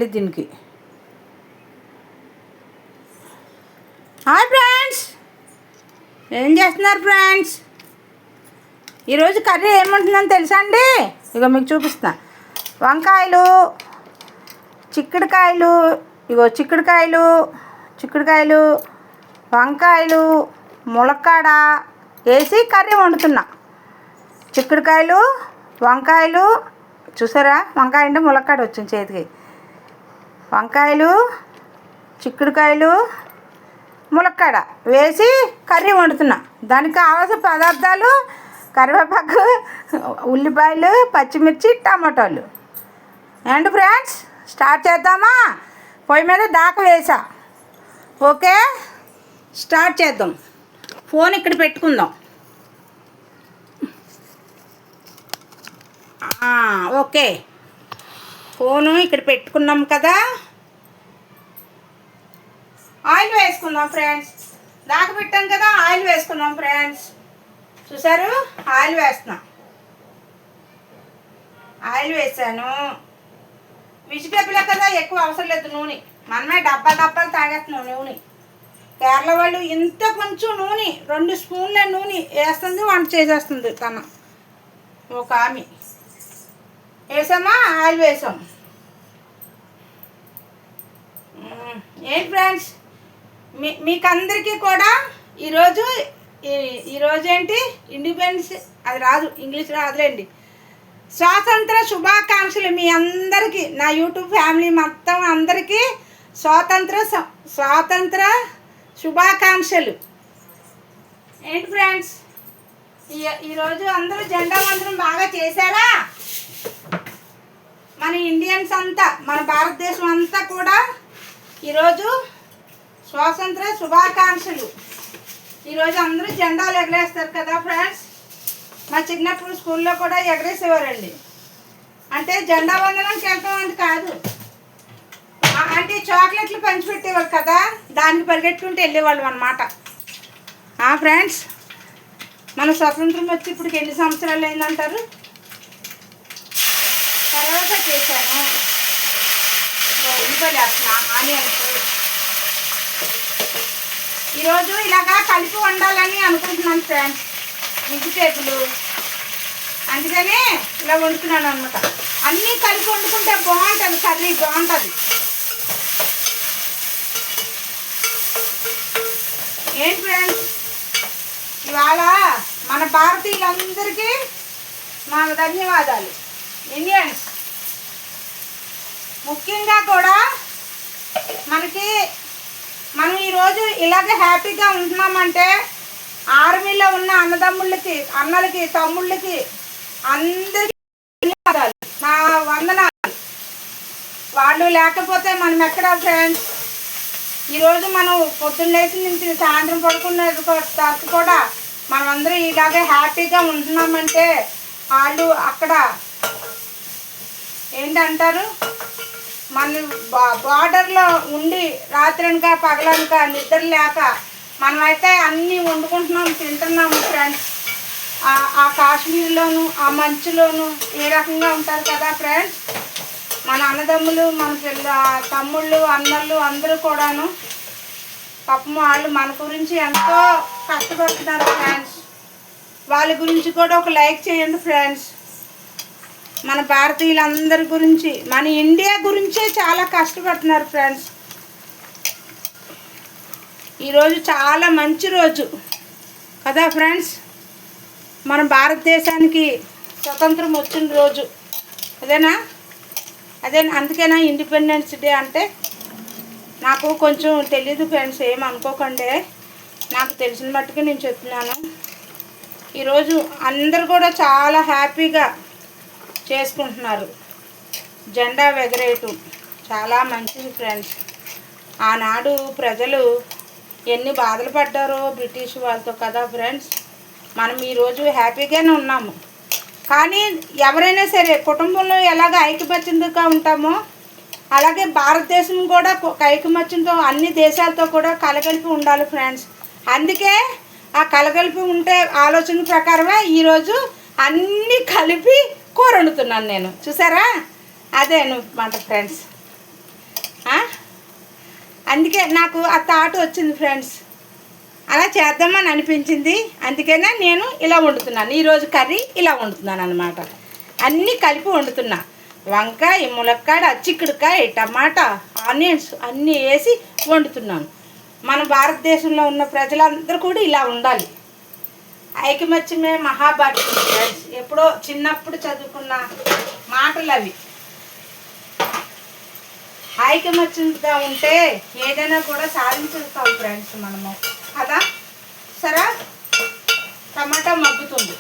దీనికి hi friends, ఏం చేస్తున్నారు ఫ్రెండ్స్? ఈరోజు కర్రీ ఏముంటుందని తెలుసా అండి? ఇగో మీకు చూపిస్తా. వంకాయలు, చిక్కుడుకాయలు, చిక్కుడుకాయలు, వంకాయలు, ములక్కాడ వేసి కర్రీ వండుతున్నా. చిక్కుడుకాయలు, వంకాయలు, చూసారా? వంకాయ అంటే ములక్కాడ వచ్చింది చేతికి. వంకాయలు, చిక్కుడుకాయలు, ములక్కాడ వేసి కర్రీ వండుతున్నా. దానికి కావాల్సిన పదార్థాలు కరివేపాకు, ఉల్లిపాయలు, పచ్చిమిర్చి, టమాటాలు. ఏంటి ఫ్రెండ్స్, స్టార్ట్ చేద్దామా? పొయ్యి మీద దాకా వేసా. ఓకే, స్టార్ట్ చేద్దాం. ఫోన్ ఇక్కడ పెట్టుకుందాం. ఓకే, ఫోను ఇక్కడ పెట్టుకున్నాం కదా. ఆయిల్ వేసుకుందాం ఫ్రెండ్స్. దాకా పెట్టాం కదా, ఆయిల్ వేసుకుందాం ఫ్రెండ్స్. చూసారు? ఆయిల్ వేస్తున్నా. ఆయిల్ వేసాను. వెజిటేబులే కదా, ఎక్కువ అవసరం లేదు నూనె. మనమే డబ్బాలు తాగేస్తున్నాం నూనె. కేరళ వాళ్ళు ఇంత కొంచెం నూనె, 2 స్పూన్ల నూనె వేస్తుంది, వంట చేసేస్తుంది తన ఒక ఆమె. వేసామా? ఆయిల్ వేసాం. ఏంటి ఫ్రెండ్స్, మీకు అందరికీ కూడా ఈరోజు ఏంటి ఇండిపెండెన్స్, అది రాదు, ఇంగ్లీష్ రాదులేండి. స్వాతంత్ర శుభాకాంక్షలు మీ అందరికీ, నా యూట్యూబ్ ఫ్యామిలీ మొత్తం అందరికీ స్వాతంత్ర శుభాకాంక్షలు. ఏంటి ఫ్రెండ్స్, ఈరోజు అందరూ జెండా వందనం బాగా చేశారా? మన ఇండియన్స్ అంతా, మన భారతదేశం అంతా కూడా ఈరోజు స్వాతంత్ర శుభాకాంక్షలు. ఈరోజు అందరూ జెండాలు ఎగరేస్తారు కదా ఫ్రెండ్స్. మా చిన్నప్పుడు స్కూల్లో కూడా ఎగరేసేవారండి. అంటే జెండా వందనానికి వెళ్తాం అని కాదు, అంటే చాక్లెట్లు పంచిపెట్టేవారు కదా, దానికి పరిగెట్టుకుంటూ వెళ్ళేవాళ్ళం అన్నమాట. ఫ్రెండ్స్, మన స్వతంత్రం వచ్చి ఇప్పటికి ఎన్ని సంవత్సరాలు అయిందంటారు? తర్వాత చేశాను. ఉల్లిపాయలు వేస్తున్నా, ఆనియన్స్. ఈరోజు ఇలాగా కలిపి వండాలని అనుకుంటున్నాను ఫ్రెండ్స్, వెజిటేబుల్. అందుకనే ఇలా వండుతున్నాను అనమాట. అన్నీ కలిపి వండుకుంటే బాగుంటుంది, కర్రీ బాగుంటుంది. ఏంటి ఫ్రెండ్స్, ఇవాళ మన భారతీయులందరికీ మా ధన్యవాదాలు. ఇండియన్స్ ముఖ్యంగా కూడా మనం ఈరోజు ఇలాగే హ్యాపీగా ఉంటున్నామంటే ఆర్మీలో ఉన్న అన్నదమ్ముళ్ళకి, అన్నలకి, తమ్ముళ్ళకి అందరికీ ధన్యవాదాలు, నా వందనాలు. వాళ్ళు లేకపోతే మనం ఎక్కడ ఫ్రెండ్స్? ఈరోజు మనం పొద్దున్న లేచి నుంచి సాయంత్రం పడుకునేది తర్వాత కూడా మనమందరూ ఇలాగే హ్యాపీగా ఉంటున్నామంటే వాళ్ళు అక్కడ ఏంటంటారు, మన బార్డర్లో ఉండి రాత్రనక పగలనక నిద్ర లేక మనమైతే అన్నీ వండుకుంటున్నాం, తింటున్నాము ఫ్రెండ్స్. ఆ కాశ్మీర్లోను, ఆ మంచులోను ఏ రకంగా ఉంటారు కదా ఫ్రెండ్స్. మన అన్నదమ్ములు, మన తమ్ముళ్ళు, అన్నళ్ళు అందరూ కూడాను పాపం వాళ్ళు మన గురించి ఎంతో కష్టపడుతున్నారు ఫ్రెండ్స్. వాళ్ళ గురించి కూడా ఒక లైక్ చేయండి ఫ్రెండ్స్. మన భారతీయులందరి గురించి, మన ఇండియా గురించే చాలా కష్టపడుతున్నారు ఫ్రెండ్స్. ఈరోజు చాలా మంచి రోజు కదా ఫ్రెండ్స్. మన భారతదేశానికి స్వతంత్రం వచ్చిన రోజు అదేనా? అందుకేనా ఇండిపెండెన్స్ డే అంటే? నాకు కొంచెం తెలీదు ఫ్రెండ్స్, ఏమనుకోకండి. నాకు తెలిసిన మట్టుకు నేను చెప్తున్నాను. ఈరోజు అందరు కూడా చాలా హ్యాపీగా చేసుకుంటున్నారు. జెండా ఎగరేయటం చాలా మంచిది ఫ్రెండ్స్. ఆనాడు ప్రజలు ఎన్ని బాధలు పడ్డారో బ్రిటిష్ వాళ్ళతో కదా ఫ్రెండ్స్. మనం ఈరోజు హ్యాపీగానే ఉన్నాము. కానీ ఎవరైనా సరే కుటుంబంలో ఎలాగ ఐకమత్యంగా ఉంటామో అలాగే భారతదేశం కూడా ఐకమత్యంతో అన్ని దేశాలతో కూడా కలగలిపి ఉండాలి ఫ్రెండ్స్. అందుకే ఆ కలగలిపి ఉంటే ఆలోచన ప్రకారమే ఈరోజు అన్నీ కలిపి కూర వండుతున్నాను నేను. చూసారా? అదే అనమాట ఫ్రెండ్స్. అందుకే నాకు ఆ థాట్ వచ్చింది ఫ్రెండ్స్, అలా చేద్దామని అనిపించింది. అందుకనే నేను ఇలా వండుతున్నాను. ఈరోజు కర్రీ ఇలా వండుతున్నాను అనమాట. అన్నీ కలిపి వండుతున్నా. వంకాయ, ములక్కాడ, చిక్కుడుకాయ, టమాటా, ఆనియన్స్ అన్నీ వేసి వండుతున్నాను. మన భారతదేశంలో ఉన్న ప్రజలందరూ కూడా ఇలా ఉండాలి. ఐకమత్యమే మహాభాగ్యం ఫ్రెండ్స్. ఎప్పుడో చిన్నప్పుడు చదువుకున్న మాటలు అవి. ఐకమత్యంగా ఉంటే ఏదైనా కూడా సాధించుతాం ఫ్రెండ్స్ మనము కదా. సరే, టమాటా మగ్గుతుంది.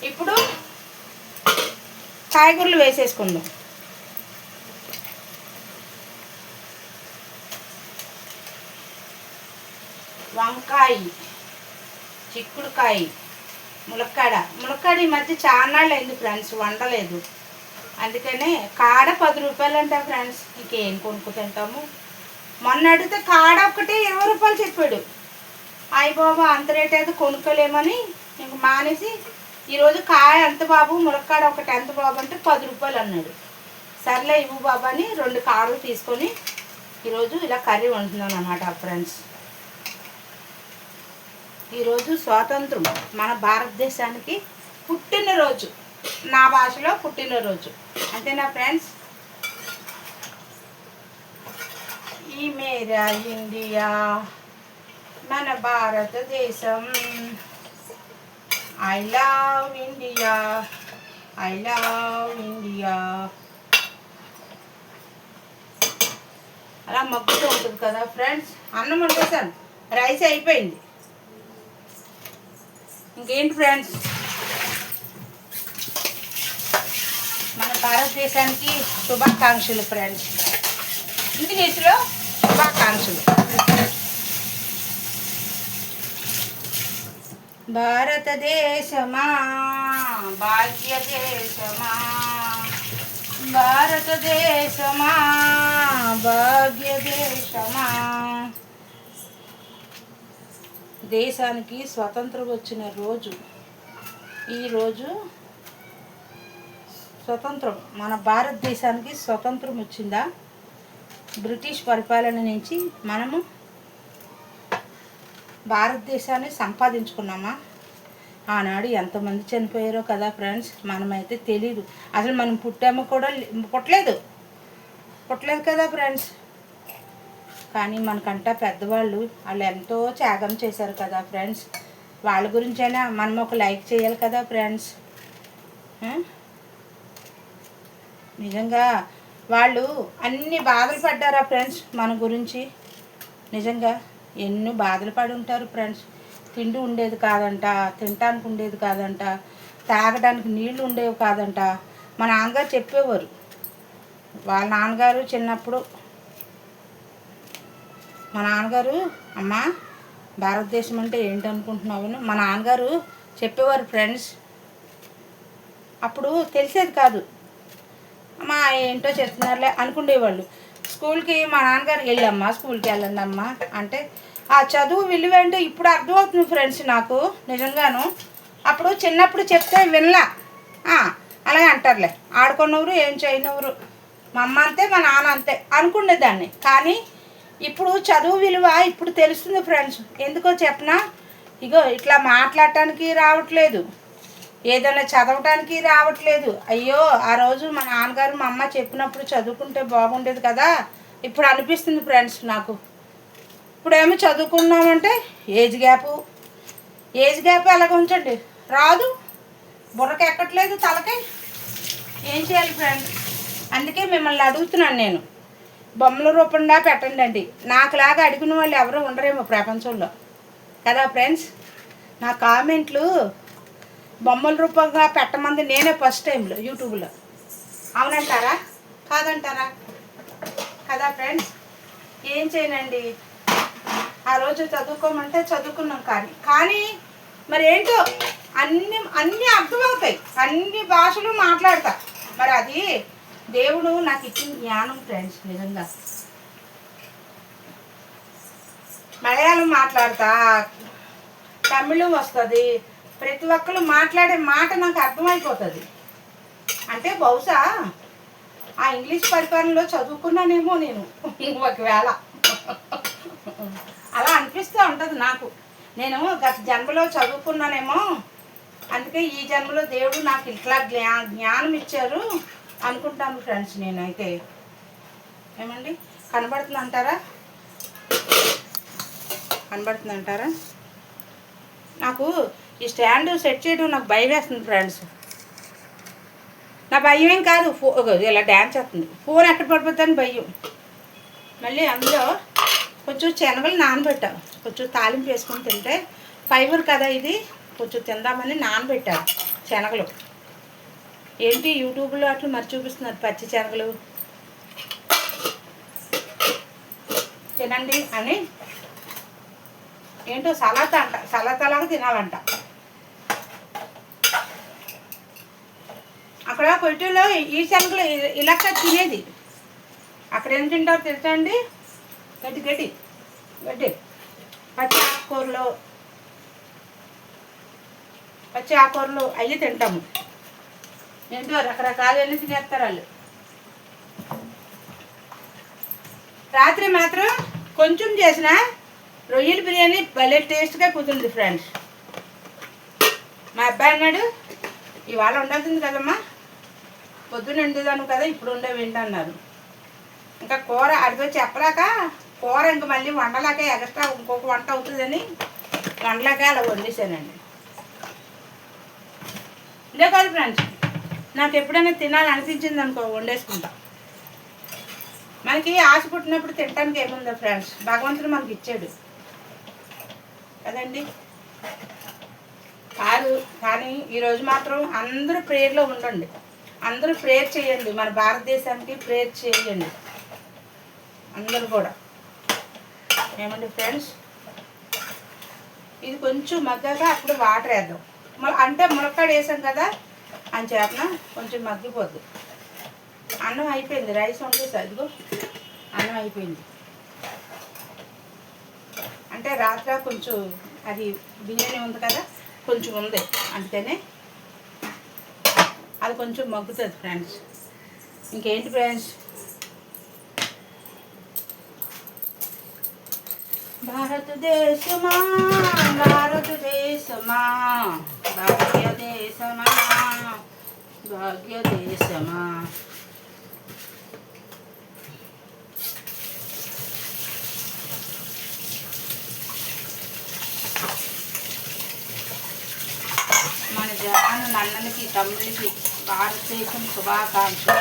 ఇప్పుడు కాయగూరలు వేసేసుకుందాం. వంకాయ, చిక్కుడుకాయ, ములక్కాడ ఈ మధ్య చాన్నాళ్ళు అయింది ఫ్రెండ్స్ వండలేదు. అందుకనే కాడ 10 రూపాయలు అంట ఫ్రెండ్స్. ఇంకేం కొనుక్కు తింటాము. మొన్న అడిగితే కాడ ఒక్కటే 20 రూపాయలు చెప్పాడు. అయ్య బాబా అంత రేట్ అయితే కొనుక్కోలేమని ఇంక మానేసి ఈరోజు కాయ ఎంత బాబు, ములక్కాడ ఒకటి ఎంత బాబు అంటే 10 రూపాయలు అన్నాడు. సర్లే ఇవ్వు బాబా అని 2 కాడలు తీసుకొని ఈరోజు ఇలా కర్రీ వండుతున్నాను అన్నమాట ఫ్రెండ్స్. ఈరోజు స్వాతంత్రం, మన భారతదేశానికి పుట్టినరోజు, నా భాషలో పుట్టినరోజు అంతేనా ఫ్రెండ్స్. ఈ మేరా ఇండియా, మన భారతదేశం, I love India, I love India. అలా మగ్గుతూ ఉంటుంది కదా ఫ్రెండ్స్. అన్నం వండేసాను, రైస్ అయిపోయింది. ఇంకేంటి ఫ్రెండ్స్, మన భారతదేశానికి శుభాకాంక్షలు ఫ్రెండ్స్. ఇంగ్లీష్లో శుభాకాంక్షలు. భారతదేశమా భాగ్యదేశమా, భారతదేశమా భాగ్యదేశమా. దేశానికి స్వతంత్రం వచ్చిన రోజు ఈరోజు. స్వతంత్రం, మన భారతదేశానికి స్వతంత్రం వచ్చిందా బ్రిటిష్ పరిపాలన నుంచి మనము భారతదేశాన్ని సంపాదించుకున్నామా. ఆనాడు ఎంతమంది చనిపోయారో కదా ఫ్రెండ్స్. మనమైతే తెలీదు అసలు, మనం పుట్టామో కూడా పుట్టలేదు కదా ఫ్రెండ్స్. కానీ మనకంటా పెద్దవాళ్ళు వాళ్ళు ఎంతో త్యాగం చేశారు కదా ఫ్రెండ్స్. వాళ్ళ గురించైనా మనం ఒక లైక్ చేయాలి కదా ఫ్రెండ్స్. నిజంగా వాళ్ళు అన్ని బాధలు పడ్డారా ఫ్రెండ్స్ మన గురించి. నిజంగా ఎన్నో బాధలు పడి ఉంటారు ఫ్రెండ్స్. తిండి ఉండేది కాదంట, తినటానికి ఉండేది కాదంట, తాగడానికి నీళ్ళు ఉండేవి కాదంట. మా నాన్నగారు చెప్పేవారు. వాళ్ళ నాన్నగారు చిన్నప్పుడు మా నాన్నగారు, అమ్మ భారతదేశం అంటే ఏంటనుకుంటున్నావు, మా నాన్నగారు చెప్పేవారు ఫ్రెండ్స్. అప్పుడు తెలిసేది కాదు. అమ్మా ఏంటో చెప్తున్నారులే అనుకునేవాళ్ళు. స్కూల్కి మా నాన్నగారు వెళ్ళమ్మా, స్కూల్కి వెళ్ళండి అమ్మా అంటే ఆ చదువు విలువ ఏంటో ఇప్పుడు అర్థమవుతుంది ఫ్రెండ్స్ నాకు నిజంగాను. అప్పుడు చిన్నప్పుడు చెప్తే వినలా, అలాగే అంటారులే, ఆడుకున్నವರು ఏం చేయనవరు, మా అమ్మ అంతే మా నాన్న అంతే అనుకునేదాన్ని. కానీ ఇప్పుడు చదువు విలువ ఇప్పుడు తెలుస్తుంది ఫ్రెండ్స్. ఎందుకో చెప్పనా, ఇగో ఇట్లా మాట్లాడటానికి రావట్లేదు, ఏదైనా చదవటానికి రావట్లేదు. అయ్యో ఆ రోజు మా నాన్నగారు మా అమ్మ చెప్పినప్పుడు చదువుకుంటే బాగుండేది కదా ఇప్పుడు అనిపిస్తుంది ఫ్రెండ్స్ నాకు. ఇప్పుడేమో చదువుకున్నామంటే ఏజ్ గ్యాప్ అలాగ ఉంచండి, రాదు, బుర్రకి ఎక్కట్లేదు తలకి. ఏం చేయాలి ఫ్రెండ్స్. అందుకే మిమ్మల్ని అడుగుతున్నాను నేను, బొమ్మల రూపంగా పెట్టండి అండి. నాకులాగా అడిగిన వాళ్ళు ఎవరు ఉండరేమో ప్రపంచంలో కదా ఫ్రెండ్స్. నా కామెంట్లు బొమ్మల రూపంగా పెట్టమంది నేనే ఫస్ట్ టైంలో యూట్యూబ్లో. అవునంటారా కాదంటారా కదా ఫ్రెండ్స్. ఏం చేయనండి, ఆ రోజు చదువుకోమంటే చదువుకున్నాం. కానీ మరి ఏంటో అన్నీ అర్థమవుతాయి, అన్ని భాషలు మాట్లాడతా. మరి అది దేవుడు నాకు ఇచ్చిన జ్ఞానం ఫ్రెండ్స్. నిజంగా మలయాళం మాట్లాడతా, తమిళం వస్తుంది, ప్రతి ఒక్కరు మాట్లాడే మాట నాకు అర్థమైపోతుంది. అంటే బహుశా ఆ ఇంగ్లీష్ పరిపాలనలో చదువుకున్నానేమో నేను ఒకవేళ. అలా అనిపిస్తూ ఉంటుంది నాకు. నేను గత జన్మలో చదువుకున్నానేమో, అందుకే ఈ జన్మలో దేవుడు నాకు ఇట్లా జ్ఞానం ఇచ్చారు అనుకుంటాను ఫ్రెండ్స్. నేనైతే ఏమండి కనబడుతుందంటారా? కనబడుతుందంటారా? నాకు ఈ స్టాండ్ సెట్ చేయడం నాకు భయం వేస్తుంది ఫ్రెండ్స్. నా భయం ఏం కాదు, ఇలా డ్యాన్స్ చేస్తుంది, ఫోన్ ఎక్కడ పడిపోతుందని భయం. మళ్ళీ అందులో కొంచెం శనగలు నానబెట్టాను, కొంచెం తాలింపు వేసుకొని తింటే ఫైబర్ కదా ఇది, కొంచెం తిందామని నానబెట్టాను శనగలు. ఏంటి యూట్యూబ్లో అట్లా మరి చూపిస్తున్నారు పచ్చి శనగలు తినండి అని. ఏంటో సలాత అంట, సలాతలాగా తినాలంట. అక్కడ కొట్టులో ఈ శనగలు ఇలా తినేది, అక్కడ ఏం తింటారో తెలుసా అండి? గడ్డి గడ్డి గడ్డి, పచ్చి ఆకూరలు అవి తింటాము. ఏంటో రకరకాలు వెళ్ళి తినేస్తారు వాళ్ళు. రాత్రి మాత్రం కొంచెం చేసిన రొయ్యల బిర్యానీ భలే టేస్ట్గా కుదిరింది ఫ్రెండ్స్. మా అబ్బాయి అన్నాడు, ఇవాళ ఉండాల్సింది కదమ్మా, పొద్దున్న వండుదాను కదా, ఇప్పుడు ఉండేవి అన్నారు. ఇంకా కూర అడిగో చెప్పలేక, కూర ఇంక మళ్ళీ వండలేక ఎక్స్ట్రా ఇంకొక వంట అవుతుందని వండలేక అలా వండేసానండి. ఇదే కాదు ఫ్రెండ్స్, నాకు ఎప్పుడైనా తినాలనిపించింది అనుకో వండేసుకుంటా. మనకి ఆశ పుట్టినప్పుడు తినడానికి ఏముందో ఫ్రెండ్స్, భగవంతుడు మనకి ఇచ్చాడు కదండి. కాదు కానీ ఈరోజు మాత్రం అందరూ ప్రేయర్లో ఉండండి, అందరూ ప్రేయర్ చేయండి, మన భారతదేశానికి ప్రేయర్ చేయండి అందరూ కూడా. ఏమండి ఫ్రెండ్స్, ఇది కొంచెం మగ్గాక అప్పుడు వాటర్ వేద్దాం. అంటే మునక్కాడ వేసాం కదా అని చేపన కొంచెం మగ్గిపోద్ది. అన్నం అయిపోయింది, రైస్ వండేసి అదిగో అన్నం అయిపోయింది. అంటే రాత్రి కొంచెం అది బిర్యానీ ఉంది కదా, కొంచెం ఉంది, అందుకనే అది కొంచెం మగ్గుతుంది ఫ్రెండ్స్. ఇంకేంటి ఫ్రెండ్స్, భారతదేశమా భారతదేశమా భాగ్యదేశమా భాగ్యదేశమా. మన జవాను నన్నలకి తమ్ముళ్ళకి భారతదేశం శుభాకాంక్షలు.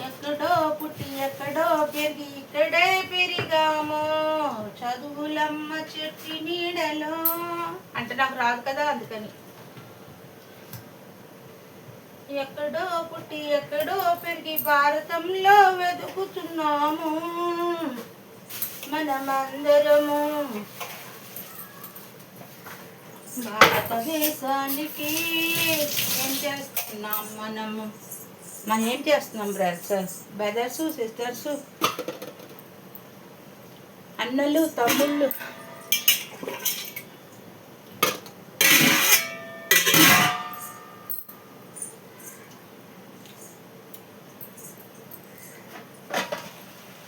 ఎక్కడో పుట్టి ఎక్కడో పెరిగి ఇక్కడే పెరిగాము, చదువులమ్మ చెట్టి నీడలో అంటే నాకు రాదు కదా, అందుకని. ఎక్కడో పుట్టి ఎక్కడో పెరిగి భారతంలో వెతుకుతున్నాము మనమందరము. భారతదేశానికి ఏం చేస్తున్నాం మనం ఏం చేస్తున్నాం బ్రదర్స్ సిస్టర్స్, అన్నలు తమ్ముళ్ళు.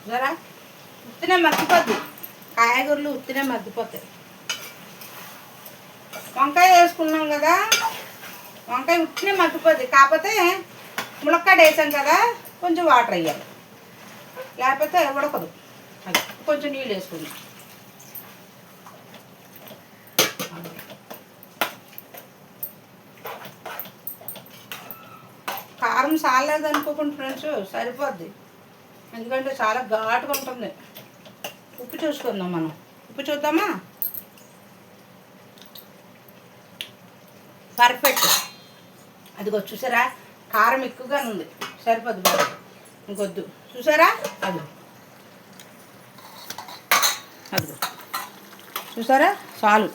జరా ఉత్తినే మగ్గిపోద్ది, కాయగూరలు ఉత్తినే మగ్గిపోతాయి. వంకాయ వేసుకున్నాం కదా, వంకాయ ఉత్తినే మగ్గిపోద్ది. కాకపోతే ములక్కాడ వేసాం కదా, కొంచెం వాటర్ వేయాలి, లేకపోతే ఉడకదు. అది కొంచెం నీళ్ళు వేసుకుందాం. కారం చాలేదు అనుకోకుండా ఫ్రెండ్స్, సరిపోద్ది, ఎందుకంటే చాలా ఘాటుగా ఉంటుంది. ఉప్పు చూసుకుందాం మనం, ఉప్పు చూద్దామా? పర్ఫెక్ట్. అదిగో చూసారా, కారం ఎక్కువగానే ఉంది, సరిపోద్ది బాగా, ఇంకొద్దు. చూసారా, అదిగో అదిగో చూసారా, చాలు,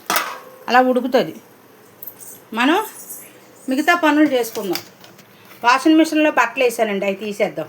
అలా ఉడుకుతుంది. మనం మిగతా పనులు చేసుకుందాం. వాషింగ్ మిషన్లో బట్టలు వేసానండి, అవి తీసేద్దాం.